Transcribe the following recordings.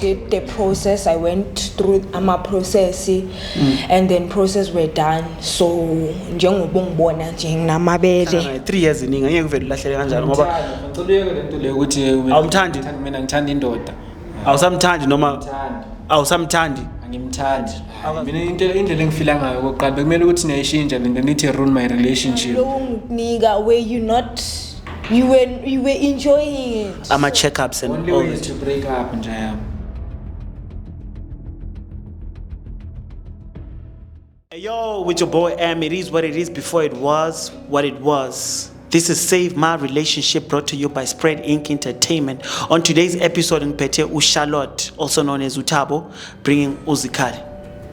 did the process. I went through my process, and then process were done. So njengobongibona nje nginamabele 3 years iningi angeke uvele ulahlele kanjalo ngoba ngicela lento le ukuthi awumthandi mina ngithanda indoda awusamthandi noma awusamthandi angimthandi mina indlela engifila ngayo okokuqala bekumele ukuthi niyayishintsha lento nithi ruin my relationship nigga where you were enjoying it ama checkups and only all way that to break up nje yami. Hey, yo, with your boy M, it is what it is before it was what it was. This is Save My Relationship brought to you by Spread Inc. Entertainment. On today's episode, ngiphethe uCharlotte, also known as Uthabo, bringing Uzikali.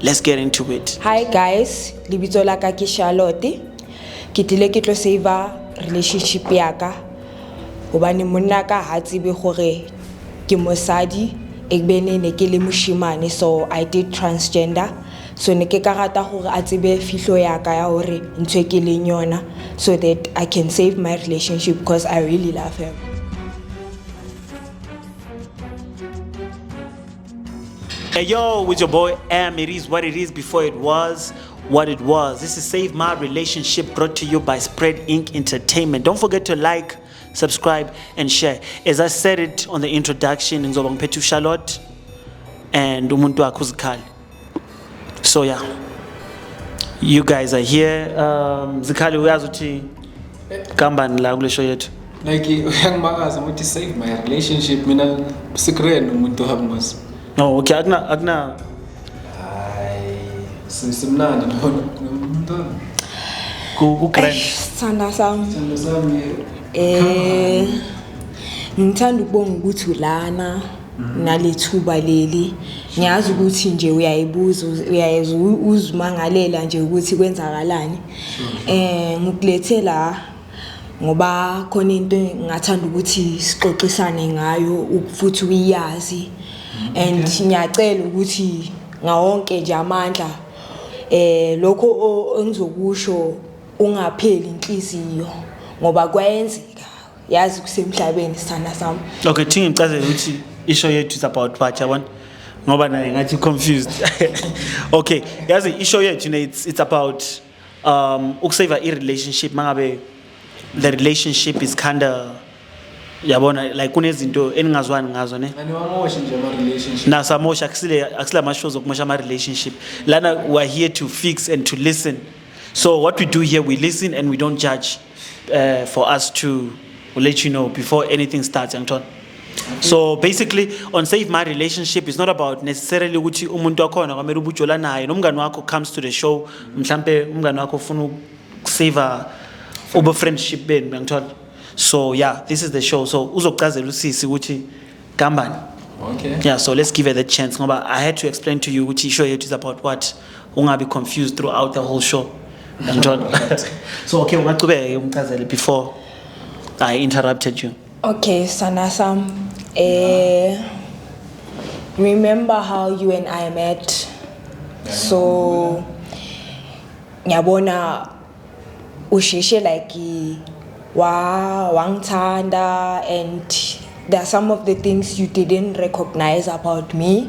Let's get into it. Hi guys, libitso la ka ke Charlotte. Ke tlile ke tlo save relationship ya ka. Hobane monna ka ha tsebe gore ke mosadi ekbene ne ke le moshimane, so I did transgender. So ne ke ka rata gore a tsebe fihlo ya ka ya hore ntwe ke le nyona so that I can save my relationship because I really love him. Hey yo, with your boy M, it is what it is before it was what it was. This is Save My Relationship brought to you by Spread Inc. Entertainment. Don't forget to like, subscribe, and share. As I said it on the introduction, ngizoba ngiphethe uCharlotte and umuntu wakhe uZikali. So yeah, you guys are here. Zikali uyazi uthi kambani la kule show yethu. Like uyangimakaza ukuthi save my relationship mina secret nomuntu habmos. No, okay, akna Hayi simnandi nomuntu. ku grand. Sithanda sami. Ngithanda ukubonga ukuthi ulana nalethuba leli. Ngiyazi ukuthi nje uyayibuza uzimangalela nje ukuthi kwenzakalani. Ngikulethe la ngoba khona into ngathanda ukuthi sixoxisane ngayo futhi uyazi. And ngiyacela ukuthi ngawonke nje amandla lokho engizokusho ungapheli inhliziyo ngoba kwayenzeka yazi kusemhlabeni sithanda sami. Okay, thingi ngicazela ukuthi ishow yethu is about what yabona ngoba naye ngathi confused. Okay, yazi ishow yethu it's about ukusave a relationship mangabe the relationship is kinda yabona like kunezinto eningazwani ngazo ne Ani wamosha nje ama relationship. na samosha akusile ama shows okumosha ama relationship lana we are here to fix and to listen. So what we do here, we listen and we don't judge for us to let you know before anything starts, Anton. So basically on Save My Relationship, it's not about necessarily ukuthi umuntu wakhona kwamele ubujola naye nomngani wakho comes to the show mhlambe umngani wakho ufuna ukusave ube friendship benu Anton. So yeah, this is the show. So uzokuchazela usisi ukuthi kambani. Okay. Yeah, so let's give her the chance ngoba I had to explain to you ukuthi show yethu is about what, ungabe confused throughout the whole show. Anton. So okay, ungaqhubeka umchazele before I interrupted you. Okay, Sanasam. Remember how you and I met? So, nyabona usheshe like wangthanda, and there are some of the things you didn't recognize about me.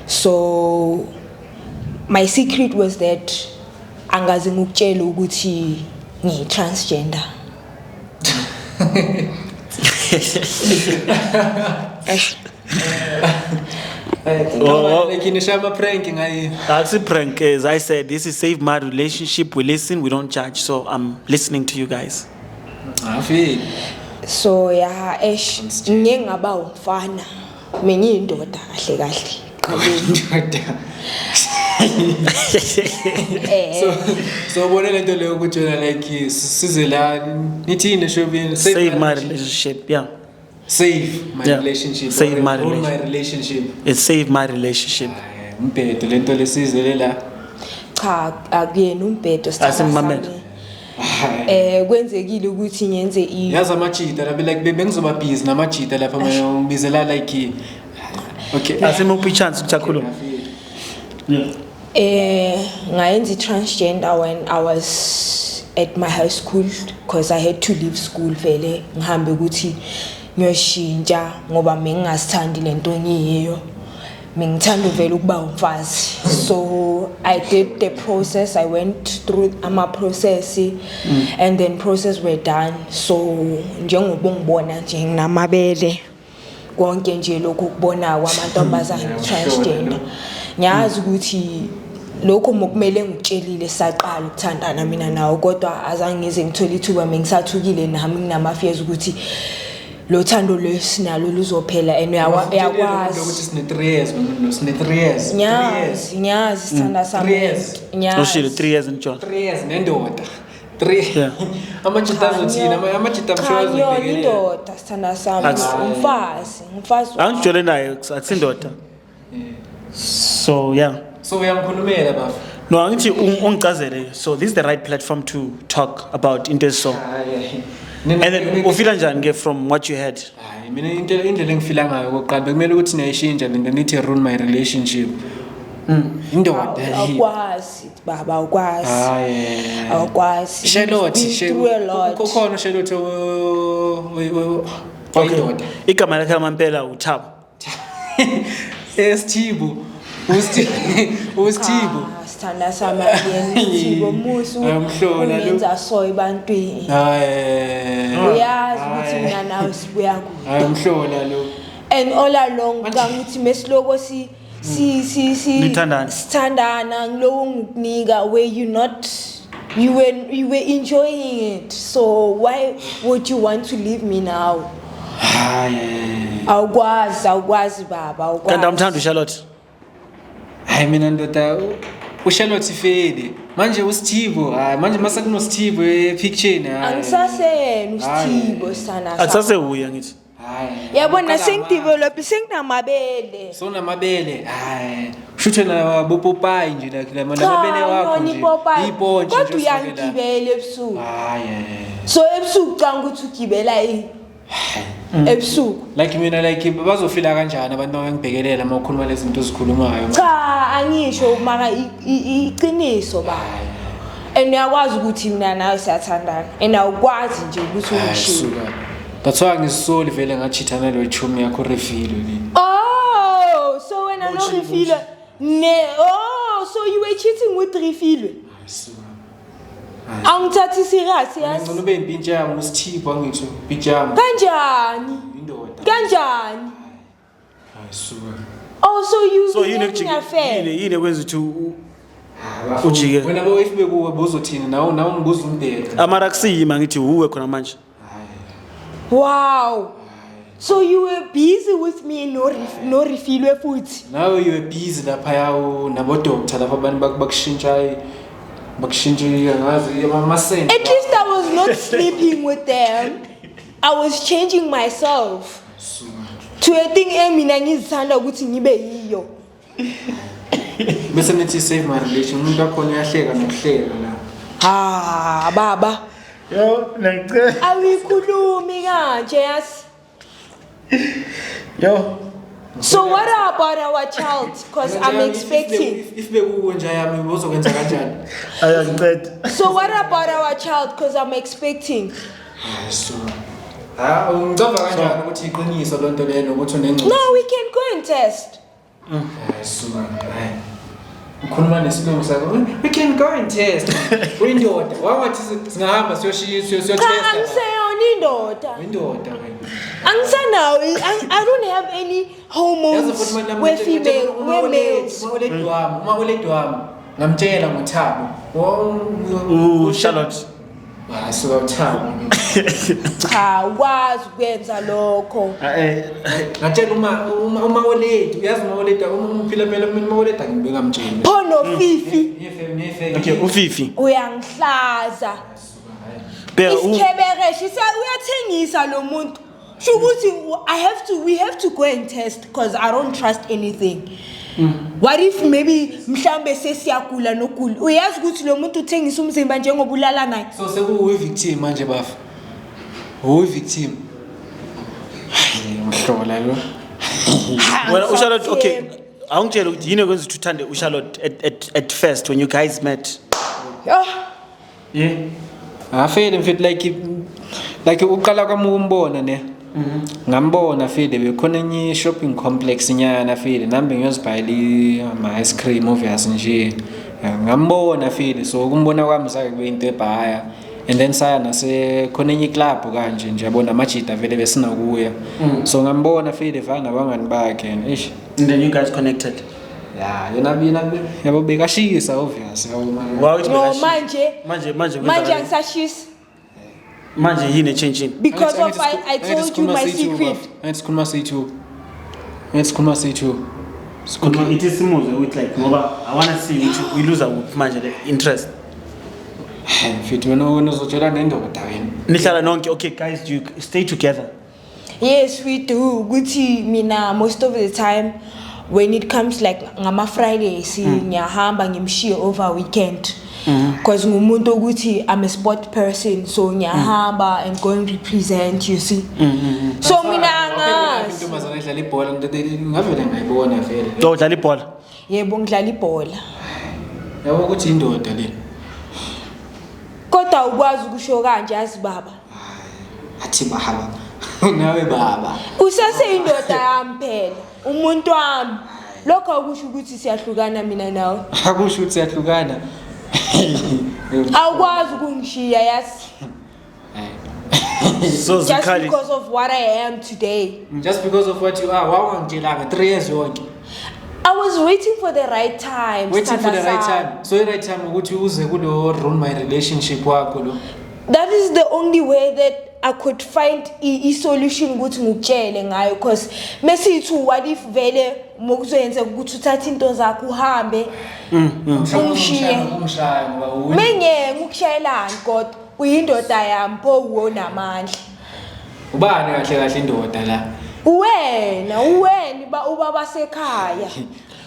So, my secret was that angazi ngukutshela ukuthi ngi transgender. Like in a pranking That's a prank. As I said, this is Save My Relationship. We listen, we don't judge. So I'm listening to you guys. I feel. So yeah, ngingaba umfana mina indoda kahle so bona lento leyo ukuthi like size la nithini shobini Save My Relationship. Yeah. Save my Yeah. relationship. Save my All my relationship. relationship. It's Save My Relationship. Umbhedo lento lesizele la. cha akuyena umbhedo Asimamele. kwenzekile ukuthi ngenze Yazi amachita la like bengizoba busy namachita lapha ngibizela like okay. Asimuphi chance ukuchakhuluma. ngayenza transgender when I was at my high school because I had to leave school vele ngihambe ukuthi ngiyoshintsha ngoba mengingasithandi lento ngiyiyo, mingithanda vele ukuba umfazi. So I did the process, I went through ama-process and then process were done. So njengoba ngibona nje nginamabele konke nje lokhu kubona kwamantombazane transgender ngiyazi ukuthi lokho mokumele ngitshelile saqala ukuthandana mina nawo kodwa azange ngize ngithola ithuba mengisathukile nami nginama-fears ukuthi lo thando lesinalo luzophela and uyakwazi ukuthi sine 3 years sine 3 years nyazi sithanda sami Ushilo 3 years njalo 3 years nendoda 3 amajita azothina amajita mshoza indoda sithanda sami umfazi angijole naye akusindoda so yeah so uyamkhulumela bafu no angithi ungicazele so this is the right platform to talk about into so and then ufila njani ke from what you had hayi mina indlela engifila ngayo koqala bekumele ukuthi niyayishintsha lento nithi ruin my relationship indoda awukwazi baba awukwazi awukwazi Charlotte kukhona Charlotte okay igama lakhe amampela uThabo Sthibu uSthibu sithanda sami Sthibu musu uyenza so ebantwini uyazi ukuthi mina nawe sibuya kude ayimhlola lo and all along kangithi mesiloko sithandana ngiloko ngikunika where you were enjoying it so why would you want to leave me now awukwazi baba awukwazi kanti amthanda uCharlotte hayi mina ndoda uCharlotte ifeli manje uSthibu hayi manje mase kunoSthibu epicture hayi angisasena uSthibu sana akusasewuya ngithi hayi yabona sengidevelop senginamabele so namabele hayi shuthe na bopopai nje la namabele wakho nje iponje kodwa uyangibela ebusuku hayi so ebusuku canga ukuthi ugibela ebusuku like mina like bazofila kanjani abantu abangibhekelela uma ukhuluma lezi zinto ezikhulumayo cha angisho mara iqiniso ba and uyakwazi ukuthi mina nawe siyathandana and awukwazi nje ukuthi ungishiye that's why ngisoli vele ngachithana lo chumi yakho refill ni so when I no refill so you were cheating with refill angithathi serious yes ngicela ube impintsha yami uSthibu angitho impintsha yami kanjani indoda kanjani ayisuka so you so yini kwenza ukuthi ujike wena bo if bekuwe bozothina nawo ngibuza umbheka amara kusiyima ngithi uwe khona manje wow so you were busy with me no refill futhi now you were busy lapha yawo nabo doctor lapha abantu bakushintsha ngazi amasense at least I was not sleeping with them I was changing myself to a thing mina ngizithanda ukuthi ngibe yiyo bese nithi save my relation umuntu akho uyahleka nokuhleka la baba yo ngicela awikhulumi kanje yas yo so what about our child because I'm expecting if bekuwe nje yami uzokwenza kanjani ayangicela so what about our child because I'm expecting so ungicova kanjani ukuthi iqiniso lonto lelo ukuthi unengcono no we can go and test so ukhuluma nesilungu sakho we can go and test windoda wawathi singahamba siyotesta angiseyona indoda windoda angisanawo I don't have any hormones with female males uma uledwami ngamtshela ngoThabo Charlotte so uThabo cha ukwazi ukwenza lokho ngatshela uma olethu uyazi uma olethu umphila phela uma olethu ngibengamtsheli phono fifi okay ufifi uyangihlaza phela isikhebereshe uyathengisa lo muntu shukuthi we have to go and test because I don't trust anything what if maybe mhlambe sesiyagula nogula uyazi ukuthi lo muntu uthengisa umzimba njengoba ulala naye so sekuyi victim manje bafu uyi victim mhlola lo wena uCharlotte okay awungitshela ukuthi yini kwenza uthande uCharlotte at first when you guys met I feel in fit like uqala kwami ukumbona ne ngambona file bekhona enye shopping complex nyana file nambe ngiyozibhayela ama ice cream obvious nje ngambona file so ukumbona kwami sake kube into ebhaya and then saya nase khona enye club kanje nje yabona amajita vele besina kuya so ngambona file fana nabangani bakhe and then you guys connected. yeah yabo bekashisa obvious no manje angisashisa manje yini changing because of I told you my secret. It's kuma say too. Okay, it is smooth with like ngoba I want to see we lose our manje the interest. Fit wena uzotshela nendoda wena. Nihlala nonke. Okay guys, do you stay together? Yes, we do. Guthi mina most of the time when it comes like ngama Fridays ngiyahamba ngimshiye over weekend. Because ngumuntu ukuthi I'm a sport person so ngiyahamba and go and represent, you see. So mina angazi intombazana idlala ibhola ngavele ngayibona vele. Udlala ibhola? Yebo ngidlala ibhola. Yabo ukuthi indoda le. Kodwa ukwazi ukusho kanje yazi baba. Athi baba. Nawe baba. Usase indoda yami phela. Umuntu wami. Lokho akusho ukuthi siyahlukana mina nawe. Akusho ukuthi siyahlukana. Awukwazi ukungishiya yazi. So just because of what I am today. Just because of what you are. Wawangitshela 3 years yonke. I was waiting for the right time. Waiting for the right time. So the right time ukuthi uze kulo ruin my relationship wakho lo. That is the only way that I could find a solution ukuthi ngikutshele ngayo because mesithu what if vele mokuzoyenza ukuthi uthathe into zakho uhambe umshiye menye ngikushayelana kodwa uyindoda yami pho uwona amandla ubani kahle indoda la uwena ubaba sekhaya.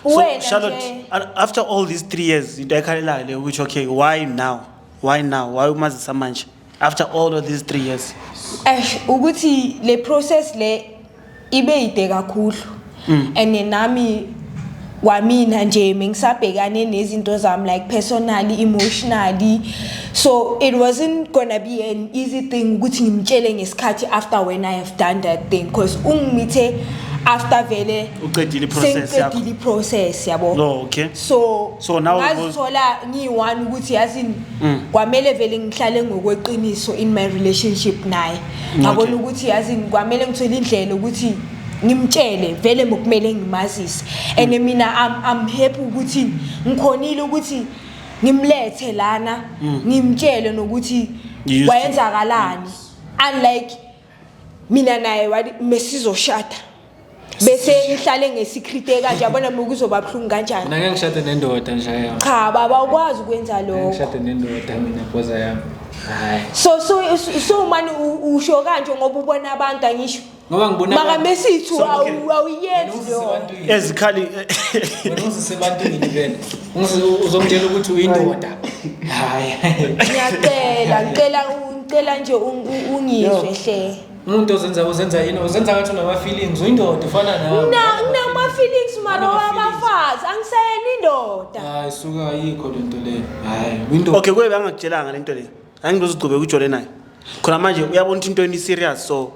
So Charlotte, after all these 3 years into ekhalela le which okay why now why umazisa manje after all of these 3 years ukuthi le process le ibe ide kakhulu and nami wamina nje mengisabhekane nezinto zami like personally emotionally so it wasn't gonna be an easy thing ukuthi ngimtshele ngesikhathi after when I have done that thing because ungimithe after vele uqedile process yabo. No, okay. So now ngazithola ngiyi-one ukuthi yazini kwamele vele ngihlale ngokweqiniso in my relationship naye ngabona ukuthi yazini kwamele ngithole indlela ukuthi ngimtshele vele mokumele ngimazise and mina I'm happy ukuthi ngikhonile ukuthi ngimlethe lana ngimtshele nokuthi wayenzakalani unlike mina naye mesizoshada bese ngihlale ngesecret kanje yabona ukuzoba buhlungu kanjani. Mina ngishade nendoda nje yami. Cha baba ukwazi ukwenza lokho. Ngishade nendoda mina boza yami. Hayi. So manje usho kanje ngoba ubona abantu angisho. Ngoba ngibona maka mesithu awuyenzi lo. Ezikhali wena uzisebantwini vele. Uzomtshela ukuthi uyindoda. Hayi. Ngicela nje ungizwe hle. Umuntu uzenza yini uzenza ngathi unama feelings uyindoda ufana nawe nginama feelings mara wabafazi angisayeni indoda hayi suka ayikho lento le hayi window okay kube bangakutshelanga lento le angizozigcobe ukujole naye khona manje uyabona ukuthi into ni serious so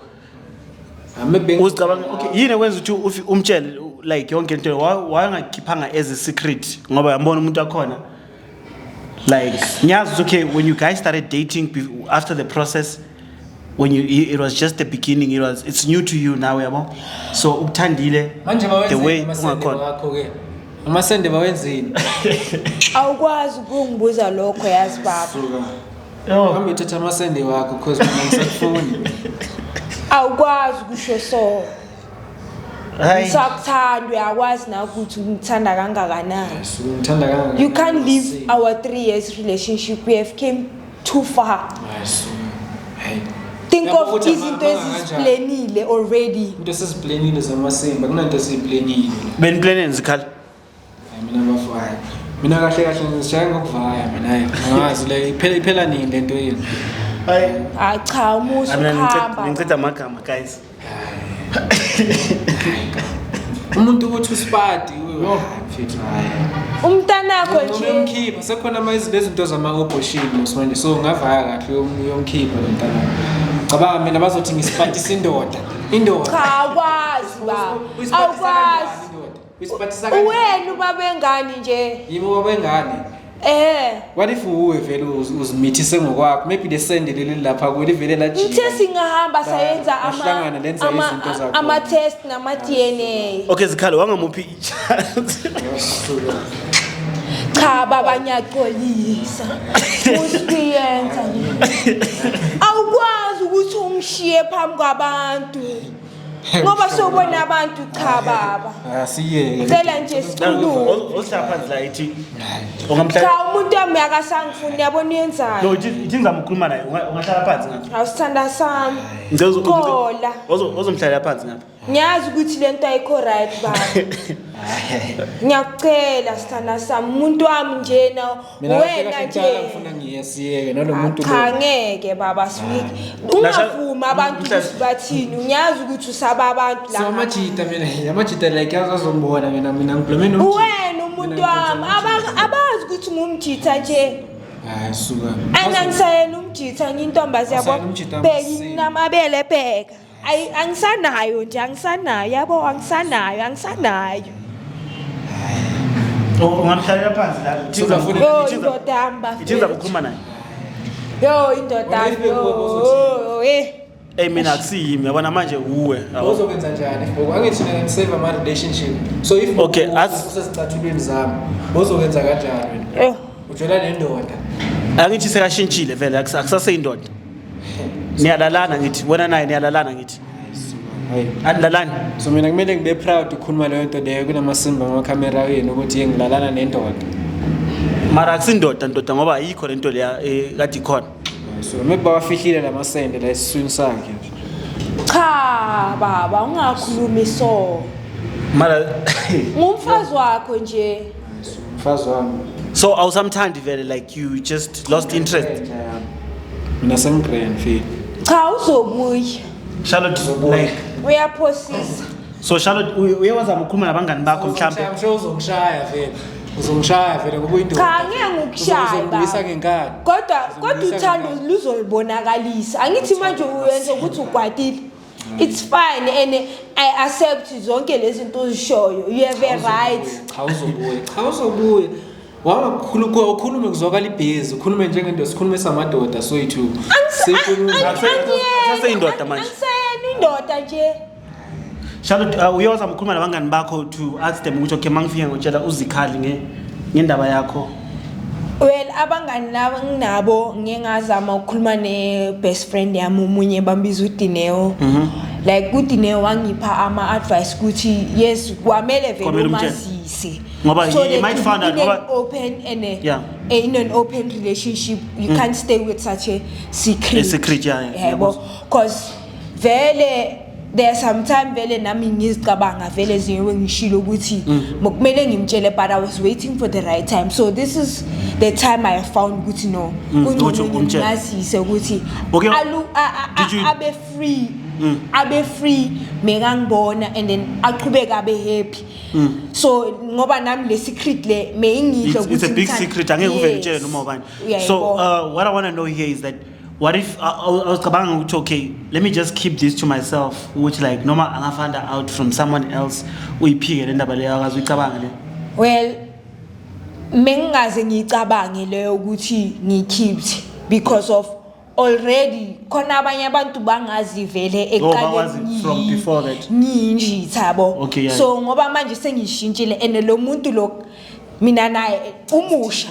uzicabanga okay yini kwenza ukuthi umtshele like yonke into wayengakhiphanga as a secret ngoba yambona umuntu akhona like nyazi okay when you guys started dating after the process when it was just the beginning it's new to you now yabo so ukuthandile the way ungakhona wakho ke amasende bawenzini awukwazi ukungibuza lokho yazi baba hambe uthatha amasende wakho because mina ngisafuni awukwazi kusho so Sakuthanda uyakwazi na ukuthi ngithanda kangakanani. Ngithanda kangakanani. You can't leave our 3 years relationship. We have came too far. Think of izinto ezisiplanile already. Into esiziplanile zamasimba kunanto esiziplanile. Beni planning zikhali. Mina bafaya. Mina kahle ngishaya ngokuvaya mina ngazi le iphela nini lento yini. Hayi cha umuso khamba. Ngiceda amagama guys. Umuntu ukuthi uspadi mfethu hayi. Umntanakho nje. Uyomkhipha sekhona lezinto zama-abortion manje so ngavaya kahle uyomkhipha lo mntana. Cabanga mina bazothi ngisipati sindoda. Indoda. Cha awukwazi ba. Uyisiphathisa kanjani? Wena ubabengani nje? Yimi ubabengani. What if uwe vele uzimithise ngokwakho? Maybe lesendele lapha kuwe livele la jika. Uthe singahamba sayenza Ahlangana lenza izinto zakho. ama test nama DNA. Okay Zikhalo wangamuphi chance. Cha baba nyaxolisa. Usiyenza nje. Awukwazi ukuthi ungishiye phambi kwabantu. Ngoba sobona abantu cha baba. Asiyeke. Cela nje sikhulume. Osaphansi la ithi ungamhlala. Cha umuntu wami akasangifuni yabona uyenzani. No ithi ngizama ukukhuluma naye ungahlala phansi ngapha. Awusithanda sami. Ngicela Xola. Ozomhlala phansi ngapha. Ngiyazi ukuthi lento ayikho right baba. Ngiyakucela sithanda sami umuntu wami njena wena nje. Ngifuna ngiyesiyeke nalomuntu lo. Cha ngeke baba sifike. Ungavuma abantu ukuthi bathini. Ngiyazi ukuthi usaba abantu la. So amajita like azombona mina ngiblome no. Wena umuntu wami abazi ukuthi ngumjitha nje. Hayi suka. Anangisayena umjitha nyintombazi yabo. Bheka namabele bheka. Angisanayo nje angisanayo yabo angisanayo. Ungamhlalela phansi la. Yo indoda yamba. Ngizama ukukhuluma naye. Yo indoda yo. Mina akusiyimi yabona manje uwe. Uzokwenza njani? Angithi mina save ama relationship. So if okay usesicathulweni zami, uzokwenza kanjani wena? Ujela nendoda. Angithi sekashintshile vele akusaseyindoda. Niyalalana ngithi wena naye niyalalana ngithi. Hayi. Anilalani? So mina kumele ngibe proud ukukhuluma leyo nto leyo kunamasimba ama-camera wenu ukuthi ngilalana nendoda. Mara akusindoda ndoda ngoba ayikho lento leya kade ikhona. So maybe bawafihlile lamasende la esiswini sakhe. Cha baba ungakhulumi so. Mara Ngumfazi wakho nje. Mfazi wami. So awusamthandi vele like you just lost interest. Mina sengigren feel. Cha uzobuya. Charlotte like Uyaphosisa. so Charlotte uyawazama ukukhuluma nabangani bakho mhlambe. I'm sure uzongishaya vele. Uzongishaya vele kuba indoda. Cha ngeke ngikushaya Uzongibuyisa ngenkani. Kodwa uthando luzolibonakalisa. Angithi manje uyenza ukuthi ukwatile. It's fine and I accept zonke lezi zinto uzishoyo. You have a right. Cha uzobuya. Wama ukhulume kuzwakala ibhezi, ukhulume njengendoda, sikhulume samadoda soyithu. Saseyindoda manje. Angisayena indoda nje. Charlotte uyawazama ukukhuluma nabangani bakho to ask them ukuthi okay mangifika ngotshela uzikhali ngendaba yakho. Well abangani laba nginabo ngiyengazama ukukhuluma ne best friend yami umunye bambiza uDineo. Like uDineo wangipha ama advice ukuthi yes kwamele vele umazise. Ngoba he might find out ngoba open and in an open relationship you can't stay with such a secret. A secret yeah. Because vele there sometime vele nami ngizicabanga vele ziwe ngishilo ukuthi kumele ngimtshele but I was waiting for the right time. So this is the time I found ukuthi no kungcono ngimazise ukuthi abe free. Abe free mekangibona and then aqhubeka abe happy. So ngoba nami le secret le mengidlo ukuthi it's a big secret angeke uvele utshele noma ubani. So what I want to know here is that what if I was cabanga ukuthi okay let me just keep this to myself which like noma angafanda out from someone else uyiphike le ndaba leyo akazi uyicabanga le. Well mengaze ngicabange leyo ukuthi ngikeep because of already khona abanye abantu bangazi vele eqaleni from before that nginjitha yabo. Okay, yeah. So ngoba manje sengishintshile and lo muntu lo mina naye umusha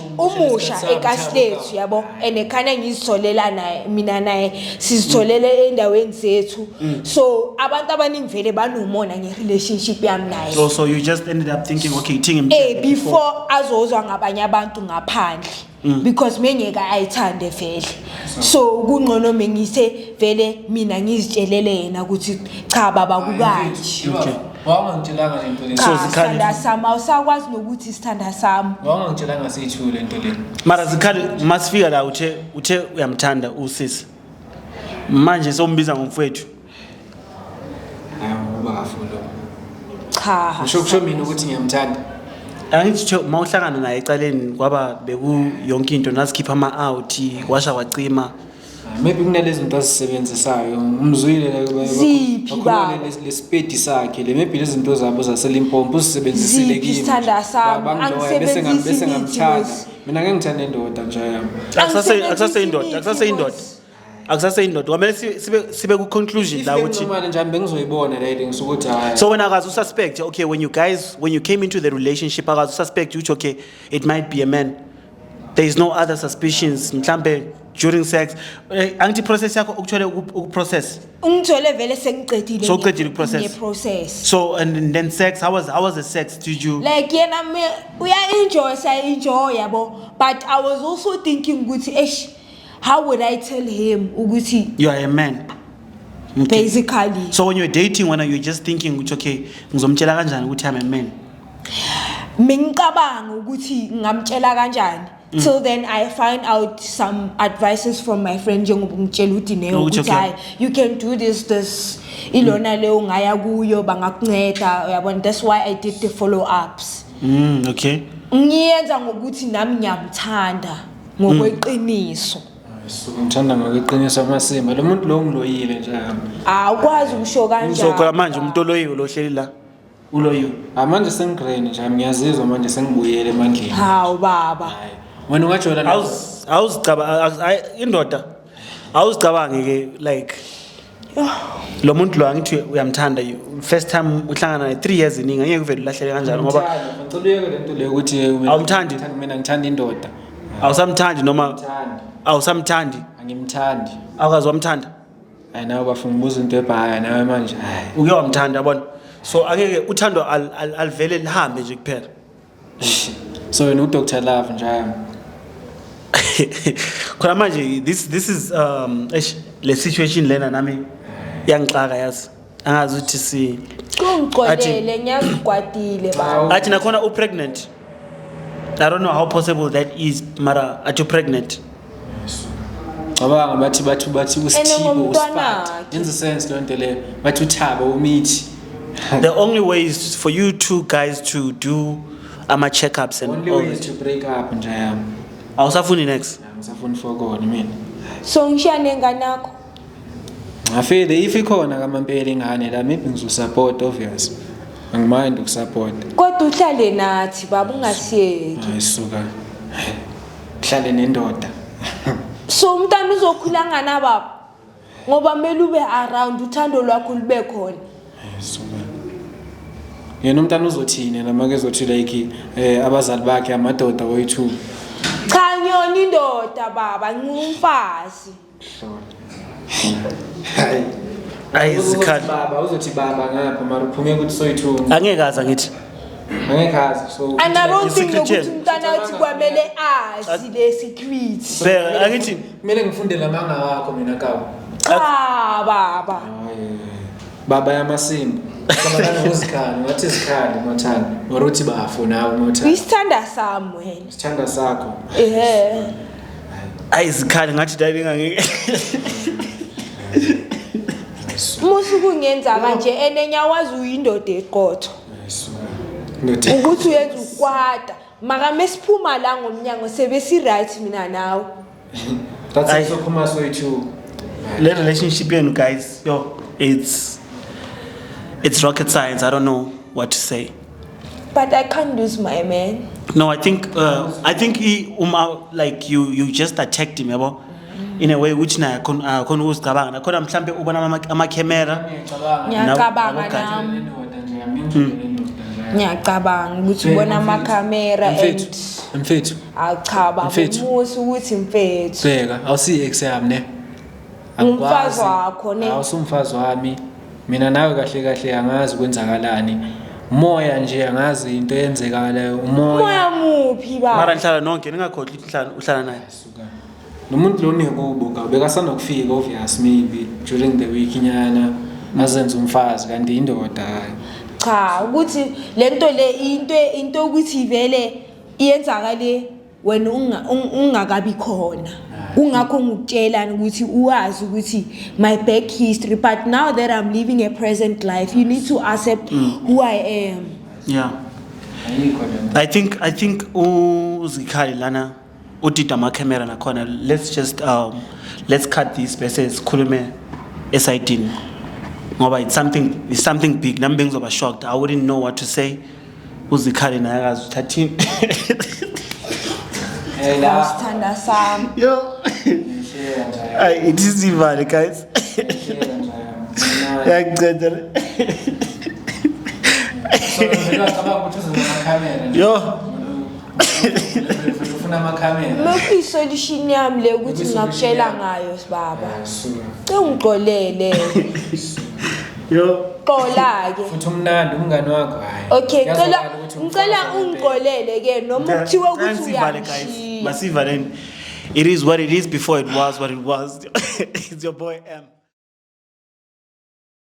ekaslethu yabo and ekhanya ngizitholela naye mina naye sizitholele endaweni zethu. So abantu abaningi vele banomona ngerelationship yami naye. So you just ended up thinking okay thing before azozwa ngabanye abantu ngaphandle because mengeke ayithande vele. So kungcono mengise vele mina ngizitshelele yena ukuthi cha baba kukanje. Okay. Wangangitshelanga lento le. So Zikhali sama usakwazi nokuthi isithanda sami. Wangangitshelanga siyithule lento le. Mara Zikhali masifika la uthe uyamthanda usisi. Manje sombiza ngomfowethu. Hayi ubafulo. Cha. Usho mina ukuthi ngiyamthanda. Angithi mawuhlangana naye ecaleni kwaba beku yonke into nasikhipha ama out washa wacima Maybe kunalezi zinto azisebenzisayo umzwile Ziphi baba? le speed sakhe le maybe lezi zinto zabo zaseLimpopo usebenzisile Ziphi kimi sithanda sami? baba Angisebenzisi bese nithi ngamthanda wes. mina ngeke ngithande indoda nje yami Akusase indoda kwamele sibe ku conclusion la ukuthi normal nje bengizoyibona le into ngisukuthi hayi so when akazi suspect okay when you came into the relationship akazi suspect ukuthi okay it might be a man there is no other suspicions mhlambe during sex angithi process yakho ukuthole ukuprocess Ungithole vele sengiqedile. So uqedile ukuprocess? Nge-process. so and then sex how was the sex did you Like yena uya-enjoy siya-enjoy yabo, but I was also thinking ukuthi how would I tell him ukuthi you are a man okay. basically So when you're dating when you're just thinking ukuthi okay ngizomtshela kanjani ukuthi I'm a man mengicabanga ukuthi ngamtshela kanjani till then I find out some advices from my friend njengoba ungitshela uDineo Ukuthi, ukuthi okay. hayi you can do this ilona leyo ngaya kuyo bangakunceda uyabona that's why I did the follow ups okay ngiyenza ngokuthi nami ngiyamthanda ngokweqiniso ngithanda ngokuqinisa amasimba lo muntu lo ngiloyile nje yami awukwazi ukusho so khona kanjani manje umuntu oloyiwe lo hleli la uloyiwe manje sengigrene nje ngiyazizwa manje sengibuyele emandleni hawu baba hayi wena ungajola awuzicabanga indoda awuzicabangi ke like lo muntu lo angithi uyamthanda first time uhlangana naye 3 years iningi angeke uvele ulahlele kanjalo ngoba ngicela uyeke lento le ukuthi Awumthandi? mina ngithanda indoda awusamthandi noma ngithanda awusamthandi angimthandi awukazi wamthanda hayi nawe bafuna ubuza into ebhaya nawe manje hayi uke wamthanda yabona so angeke uthando alivele lihambe nje kuphela so wena uDr Love nje yami khona manje this is le situation lena nami yangixaka yazi angazi ukuthi si kungiqolele ngiyazikwatile baba athi nakhona upregnant I don't know how possible that is mara athi pregnant cabanga bathi usithibo ngumntwana uspat in the sense lonto le bathi uthaba umithi the only way is for you two guys to do ama checkups and only all way is that to break up nje yami awusafuni next ngisafuna ukufokona mina so ngishane nganakho ngafile if ikhona kamampela ingane la maybe ngizosupport obvious angimind ukusupport kodwa uhlale nathi baba ungasiyeki ayisuka hlale nendoda so umntana uzokhula ngana baba ngoba kumele ube around uthando lwakho libe khona ayisuka yena umntana uzothina noma ke zothi like abazali bakhe amadoda oyi2 cha nyoni indoda baba ngumfazi ayizikhali baba uzothi baba ngapha mara uphume ukuthi soyi2 angeke aza ngithi angeke azi so and I don't think Secret ukuthi umntana uthi kwamele azi le secret bheka angithi kumele ngifunde lamanga wakho mina kawo cha baba baba yamasimba kamana uzikhali ngathi izikhali mathanda ngoruthi bafu nawe mathanda isithanda sami wena sithanda sakho ayizikhali ngathi dali ngeke musu kungenza kanje enenyawazi uyindoda eqotho ukuthi uyenza ukwata maka mesiphuma la ngomnyango sebesi right mina nawe that's so kuma soyi2 le relationship yenu guys yo it's rocket science I don't know what to say but I can't lose my man no I think he like you just attacked him yabo in a way which na khona uzicabanga nakhona mhlambe ubona ama camera ngiyacabanga nami ngiyacabanga ukuthi ubona ama camera and mfethu achaba umusi ukuthi mfethu bheka awusi ex yami ne umfazi wakho ne awusumfazi wami mina nawe kahle angazi kwenzakalani moya nje angazi into eyenzekalayo moya muphi baba mara nhlala nonke ningakhohlwa uhlala naye nomuntu lo nekubuka bekasana ukufika obvious maybe during the week nyana azenza umfazi kanti indoda hayi cha ukuthi lento le into ukuthi vele iyenzakale wena ungakabi khona ungakho ngukutshela ukuthi uwazi ukuthi my back history but now that I'm living a present life you need to accept who I am yeah I think uzikhali lana udida ama-camera nakhona, let's cut this bese sikhulume esayidini ngoba it's something big. Nami bengizoba shocked, I wouldn't know what to say. Uzikhali naye akazi uthathini. Sithanda sami. Yo. It is Ivale, guys. Yo. Mekho isolution yami le ukuthi ngakutshela ngayo sibaba. Ungixolele. Yo. Xola ke. Futhi umnandi umngani wakho hayi. Okay, ngicela ungixolele ke noma kuthiwe ukuthi uyashiya. Masiva then. It is what it is before it was what it was. It's your boy M.